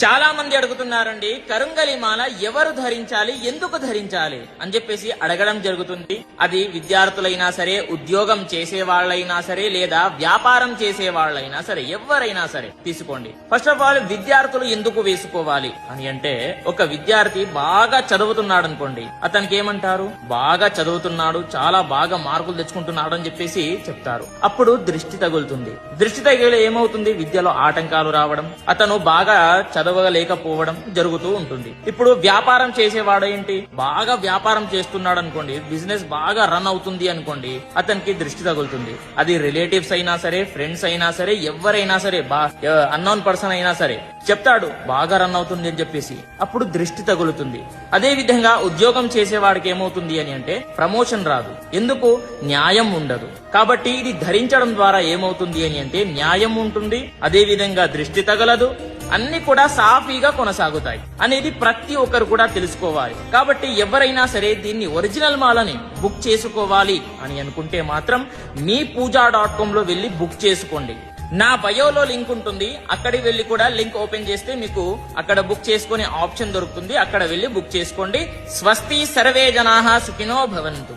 చాలా మంది అడుగుతున్నారండి, కరుంగలి మాల ఎవరు ధరించాలి, ఎందుకు ధరించాలి అని చెప్పేసి అడగడం జరుగుతుంది. అది విద్యార్థులైనా సరే, ఉద్యోగం చేసే వాళ్ళైనా సరే, లేదా వ్యాపారం చేసే వాళ్ళైనా సరే, ఎవరైనా సరే తీసుకోండి. ఫస్ట్ ఆఫ్ ఆల్, విద్యార్థులు ఎందుకు వేసుకోవాలి అని అంటే, ఒక విద్యార్థి బాగా చదువుతున్నాడు అనుకోండి, అతనికి ఏమంటారు, బాగా చదువుతున్నాడు, చాలా బాగా మార్కులు తెచ్చుకుంటున్నాడు అని చెప్పేసి చెప్తారు. అప్పుడు దృష్టి తగులుతుంది. దృష్టి తగిలి ఏమవుతుంది, విద్యలో ఆటంకాలు రావడం, అతను బాగా చదవలేకపోవడం జరుగుతూ ఉంటుంది. ఇప్పుడు వ్యాపారం చేసేవాడు ఏంటి, బాగా వ్యాపారం చేస్తున్నాడు అనుకోండి, బిజినెస్ బాగా రన్ అవుతుంది అనుకోండి, అతనికి దృష్టి తగులుతుంది. అది రిలేటివ్స్ అయినా సరే, ఫ్రెండ్స్ అయినా సరే, ఎవరైనా సరే, అన్నోన్ పర్సన్ అయినా సరే చెప్తాడు బాగా రన్ అవుతుంది అని చెప్పేసి, అప్పుడు దృష్టి తగులుతుంది. అదే విధంగా ఉద్యోగం చేసేవాడికి ఏమవుతుంది అని అంటే, ప్రమోషన్ రాదు. ఎందుకు, న్యాయం ఉండదు. కాబట్టి ఇది ధరించడం ద్వారా ఏమవుతుంది అని అంటే, న్యాయం ఉంటుంది, అదే విధంగా దృష్టి తగలదు, అన్ని కూడా సాఫీగా కొనసాగుతాయి అనేది ప్రతి ఒక్కరు కూడా తెలుసుకోవాలి. కాబట్టి ఎవరైనా సరే దీన్ని ఒరిజినల్ మాలని బుక్ చేసుకోవాలి అని అనుకుంటే మాత్రం మీ పూజా.com లో వెళ్లి బుక్ చేసుకోండి. నా బయోలో లింక్ ఉంటుంది, అక్కడికి వెళ్లి కూడా లింక్ ఓపెన్ చేస్తే మీకు అక్కడ బుక్ చేసుకునే ఆప్షన్ దొరుకుతుంది. అక్కడ వెళ్లి బుక్ చేసుకోండి. స్వస్తి, సర్వే జనాః సుఖినో భవంతు.